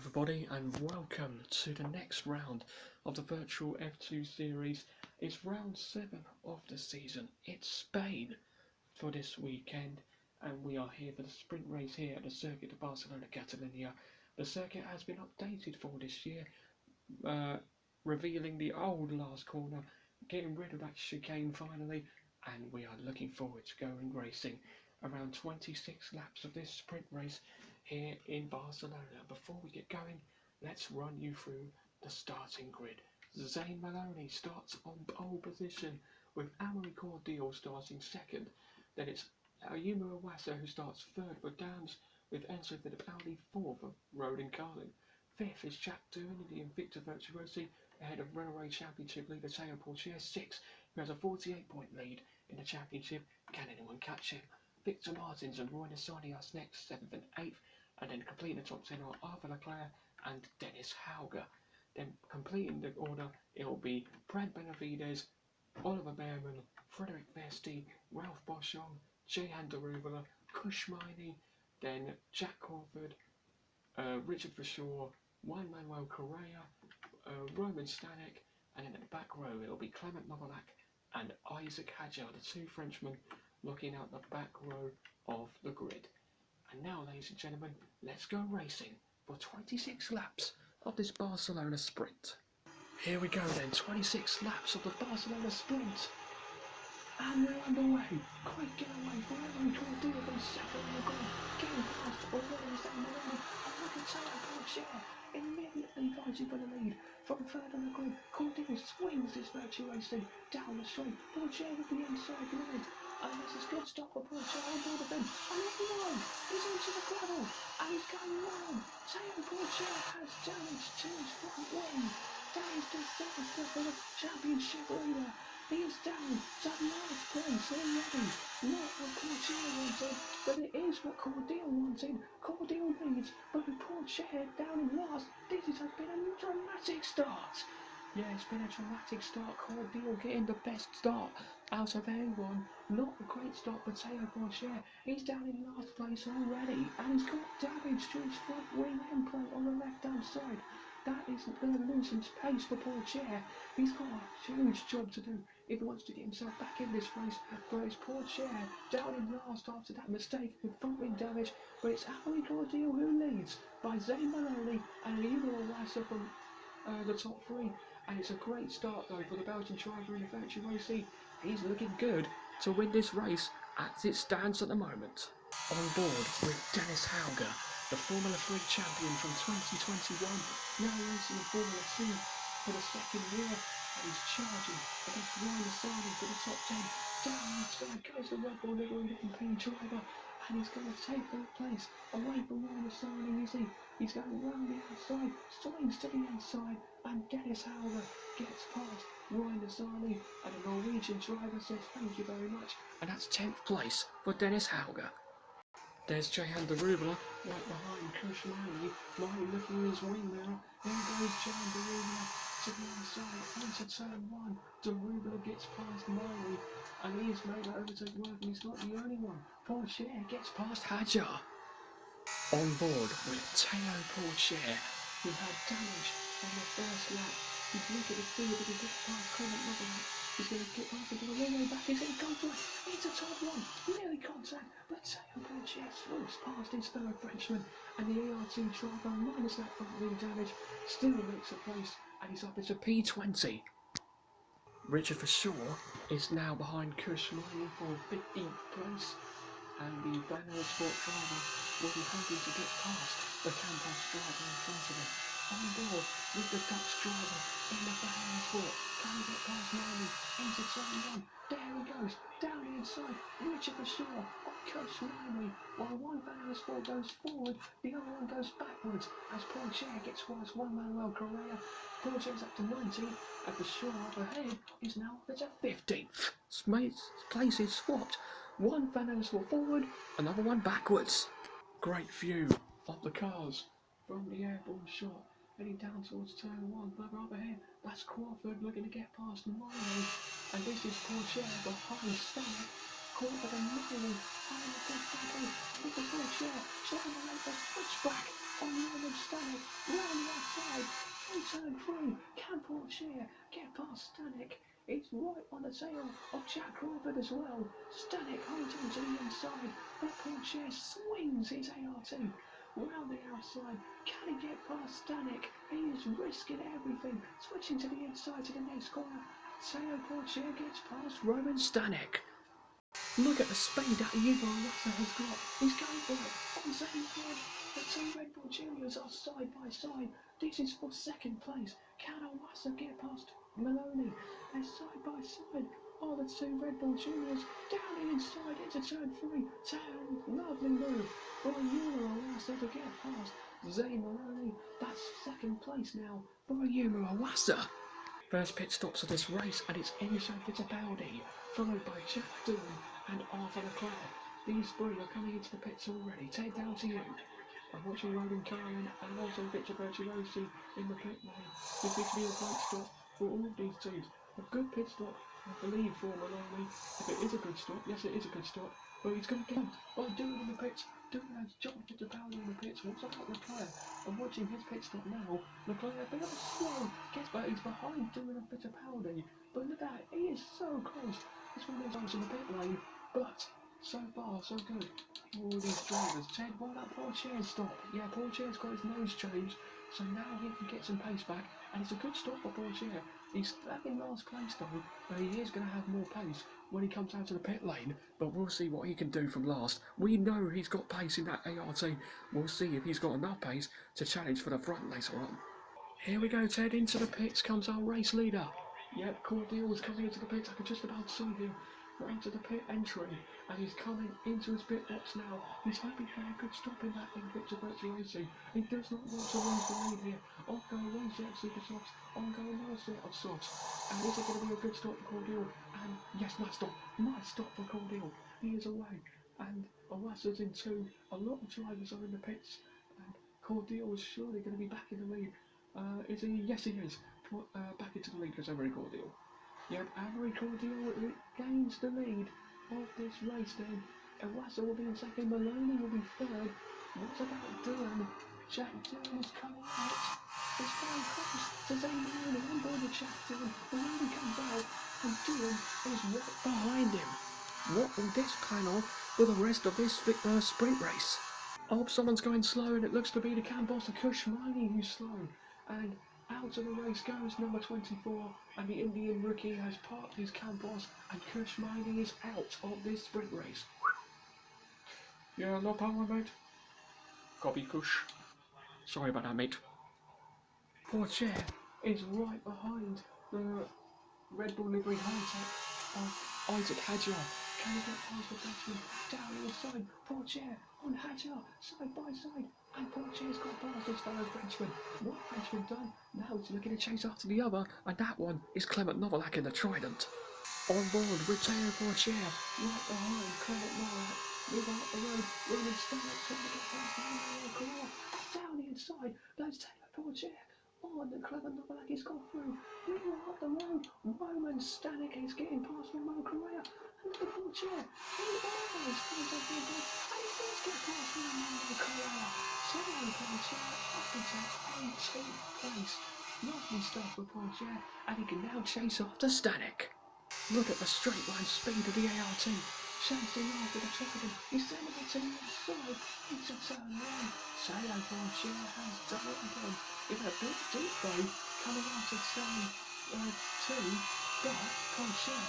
everybody, and welcome to the next round of the virtual F2 series. It's round 7 of the season. It's Spain for this weekend, and we are here for the sprint race here at the Circuit de Barcelona Catalunya. The circuit has been updated for this year, revealing the old last corner, getting rid of that chicane finally, and we are looking forward to going racing. Around 26 laps of this sprint race here in Barcelona. Before we get going, let's run you through the starting grid. Zane Maloney starts on pole position with Amaury Cordeel starting second. Then it's Ayumu Iwasa who starts third for Dams, with Enzo Fittipaldi fourth for Road and Carlin. Fifth is Jack Doohan and Victor Virtuosi ahead of Runaway Championship leader Teo Porcher, sixth, who has a 48-point lead in the championship. Can anyone catch him? Victor Martins and Roy Nissany are next, 7th and 8th, and then completing the top 10 are Arthur Leclerc and Dennis Hauger. Then completing the order, it will be Brad Benavides, Oliver Behrman, Frederick Vesti, Ralph Boschung, Jehan Daruvula, Kush Miney, then Jack Crawford, Richard Verschoor, Juan Manuel Correa, Roman Stanek, and in the back row it will be Clement Novolak and Isaac Hadjar, the two Frenchmen, looking out the back row of the grid. And now, ladies and gentlemen, let's go racing for 26 laps of this Barcelona sprint. Here we go then, 26 laps of the Barcelona sprint. And we're underway. Quick getaway for Amaury Cordeel from second in the grid. Getting past already Zane Maloney. And look at Teo Porcher immediately fighting for the lead. From third on the grid, Cordeel swings his Virtuosi down the straight. Porcher with the inside limit. And this is good stop for Porcher on board of him. And no, he's into the gravel. And he's going wrong. Teo Porcher has damage to his front wing. That is the third for the championship leader. He is down to last place already. Not what Porcher wanted, but it is what Cordeel wanted. Cordeel leads, but with Porcher down in last, this has been a dramatic start. Yeah, it's been a dramatic start. Cordeel getting the best start out of anyone. Not a great start for Teo Porcher. He's down in last place already, and he's got damage to his front wing end plate on the left-hand side. That isn't going to lose him pace for Porcher. He's got a huge job to do if he wants to get himself back in this race. But it's Porcher down in last after that mistake with front wing damage. But it's Amaury Cordeel who leads by Zane Maloney and Ayumu Iwasa from the top three. And it's a great start though for the Belgian driver in the Virtuosi. He's looking good to win this race as it stands at the moment. On board with Dennis Hauger, the Formula 3 champion from 2021, now racing in Formula 2 for the second year, and he's charging against Ryan Nissany for the top 10. Down the outside goes the Red Bull Livery P driver, and he's going to take that place away from Ryan Nissany, easy. He's going round the outside, swings to the inside, and Dennis Hauger gets past Ryan Nissany, and the Norwegian driver says thank you very much, and that's 10th place for Dennis Hauger. There's Jehan Daruvula right behind Kush Miney. Miney looking in his wing mirror. There goes Jehan Daruvula to the inside onto turn one. Daruvula gets past Miney, and he has made that overtake work, and he's not the only one. Porcher gets past Hadjar. On board with Teo Porcher, who had damage on the first lap. He's looking to see if he can get past Clement Novolak. He's going to get past him to the long way back. He's going to go for it. It's a top one. Nearly contact. But Teo Porcher swoops past his fellow Frenchman. And the ART driver, minus that front wing damage, still makes a place. And he's up into P20. Richard Verschoor is now behind Kush Miney for 15th place. And the Van Aerossport driver will be hoping to get past the Campos driver in front of him. On board with the Dutch driver in the Van Aerossport. Can he get past Miney into turn one? There he goes, down the inside. Richard Verschoor on Kush Miney. While one Van Aerossport goes forward, the other one goes backwards as Porcher gets past Juan Manuel Correa. Porcher's up to 19th, and Verschoor up ahead is now up to 15th. Places swapped. One Van Aerossport forward, another one backwards. Great view of the cars from the airborne shot, heading down towards turn one. Further up ahead, that's Crawford looking to get past Miney, and this is Porcher behind Stanek. caught by the Maloney, having a good battle with the Portier, trying to make the switchback on Roman Stanek, round the outside, through turn 3, can Portier get past Stanek? It's right on the tail of Jack Crawford as well. Stanek holds on to the inside, but Portier swings his ART round the outside. Can he get past Stanek? He is risking everything, switching to the inside to the next corner. Teo Portier gets past Roman Stanek. Look at the speed that Yuval Russell has got. He's going for it. On second head, the two Red Bull Juniors are side by side. This is for second place. Can Owasa get past Maloney? They're side by side. Are the two Red Bull Juniors down the inside into turn 3. Lovely move by Yuma Owasa to get past Zane Maloney. That's second place now for Yuma Owasa. First pit stops of this race, and it's Enzo Fittipaldi, followed by Jack Doohan and Arthur Leclerc. These three are coming into the pits already. Take down to you. I'm watching Roland Carlin and also Victor Virtuosi in the pit lane. This needs to be a great stop for all of these teams. A good pit stop, I believe, for Maloney. If it is a good stop, yes, it is a good stop. But he's going to get by Doohan in the pits. Doohan has jumped Fittipaldi in the pits. What's about Leclerc? I'm watching his pit stop now. Leclerc a bit of a slow gets back. He's behind Doohan and Fittipaldi. But look at that, he is so close. This one is in the pit lane. But so far, so good. All these drivers. Ted, well, that Portier's stop. Yeah, Portier's got his nose changed. So now he can get some pace back. And it's a good stop for Portier. He's back in last place though. But he is going to have more pace when he comes out to the pit lane. But we'll see what he can do from last. We know he's got pace in that ART. We'll see if he's got enough pace to challenge for the front later on. Here we go, Ted. Into the pits comes our race leader. Yep, Cordial is coming into the pits. I can just about see him right to the pit entry, and he's coming into his pit box now. He's hoping for a good stop in that Victor Virtuosi. He does not want to lose the lead here. Ongo one set of super softs, Ongo another set of softs. And is it going to be a good stop for Cordial? And yes, nice stop for Cordial. He is away, and Owasa's in 2. A lot of drivers are in the pits, and Cordial is surely going to be back in the lead. Is he? Yes, he is. Back into the lead because Avery Cordial. Yep, Avery Cordial gains the lead of this race then. Owasa will be in second, Maloney will be third. What about Doohan? Jack Doohan is coming out. It's very close to Zane Maloney on board with Jack Doohan. Maloney comes out and Doohan is right behind him. What will this plan on for the rest of this sprint race? Oh, someone's going slow, and it looks to be the CAN boss of Kush Miney who's slow. And out of the race goes number 24, and the Indian rookie has parked his CAN boss, and Kush Miney is out of this sprint race. Yeah, no power, mate. Copy, Kush. Sorry about that, mate. Portier is right behind the Red Bull livery high-tech of Isaac Hadjar. Can he get past the Dutchman? Down the inside, Portier on Hadjar, side by side, and Portier's got past his fellow Frenchman. What Frenchman done? Now he's looking to chase after the other, and that one is Clement Novalak in the Trident. On board with Teo Portier, right behind Clement Novalak. Move out the road, Roman Stanek trying to get past the corner. Down the inside, goes Teo Portier. Oh, and Clement Novalak has gone through. Meanwhile, up the road, Roman Stanek is getting past Roman Correa. And look at Portier. He almost finds up the ball. And he does get past Roman Correa. Teo Portier up into 18th place. Lovely stuff for Portier. And he can now chase after Stanek. Look at the straight line speed of the ART. Chasing after the Trident. He's sending it to the inside. It's a turn 1. Teo Portier has done it again. It's a bit deep though, coming out of turn 2, but Portier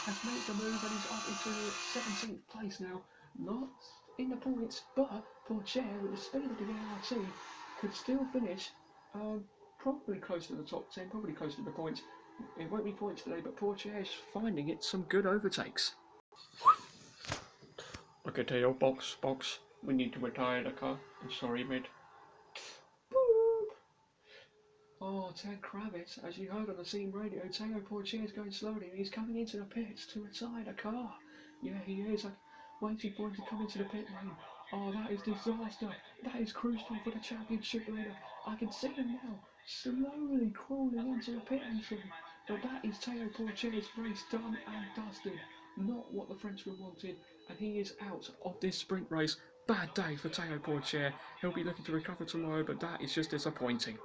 has made the move and he's up into 17th place now. Not in the points, but Portier, with the speed of the ART, could still finish probably close to the top 10, probably close to the points. It won't be points today, but Portier is finding it some good overtakes. Okay, Teo, box. We need to retire the car. I'm sorry, mate. Oh, Ted Kravitz, as you heard on the scene radio, Teo Portier is going slowly and he's coming into the pits to retire the car. Yeah, he is. I'm waiting for him to come into the pit lane. Oh, that is disaster. That is crucial for the championship leader. I can see him now, slowly crawling into the pit entry. But that is Teo Portier's race done and dusted. not what the Frenchman wanted, and he is out of this sprint race. Bad day for Théo Pourchaire. He'll be looking to recover tomorrow, but that is just disappointing.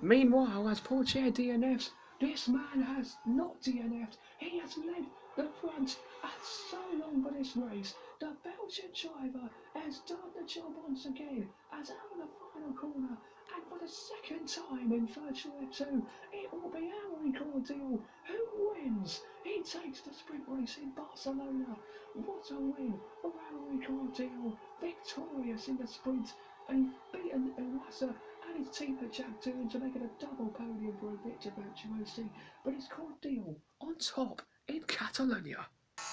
Meanwhile, as Pourchaire DNFs, this man has not DNF'd. He has led the front at so long for this race. The Belgian driver has done the job once again, as out of the final corner, and for the second time in Virtual F2, it will be Amaury Cordeel who wins. He takes the sprint race in Barcelona. What a win for Amaury Cordeel, victorious in the sprint and beaten Iwasa and his teammate Jack Doohan to make it a double podium for Victor Virtuosi, but it's Cordeel on top in Catalonia.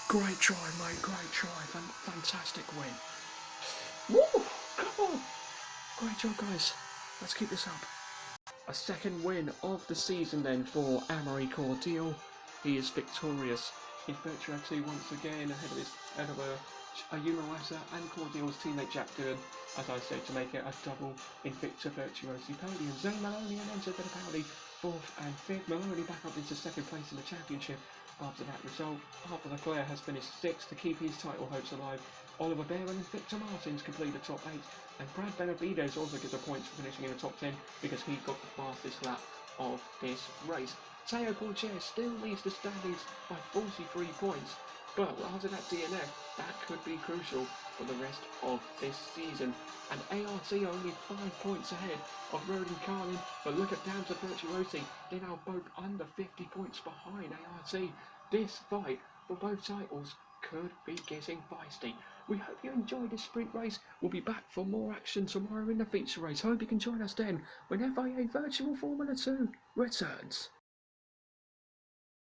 Great try, mate, great try, fantastic win. Woo! Come on! Great job, guys. Let's keep this up. A second win of the season then for Amaury Cordeel. He is victorious in Virtual F2 once again ahead of a Iwasa and Cordeel's teammate Jack Doohan, as I said, to make it a double in Victor Virtuosi podium. Zane Maloney and Enzo Fittipaldi 4th and 5th. Maloney back up into 2nd place in the championship after that result. Arthur Leclerc has finished 6th to keep his title hopes alive. Oliver Behrman and Victor Martins complete the top 8, and Brad Benavides also gets a point for finishing in the top 10 because he got the fastest lap of this race. Théo Pourchaire still leads the standings by 43 points, but after that DNF, that could be crucial for the rest of this season. And ART only 5 points ahead of Roden Carlin, but look at Damson Virtuosi, they're now both under 50 points behind ART. This fight for both titles could be getting feisty. We hope you enjoyed this sprint race. We'll be back for more action tomorrow in the feature race. Hope you can join us then when FIA Virtual Formula 2 returns.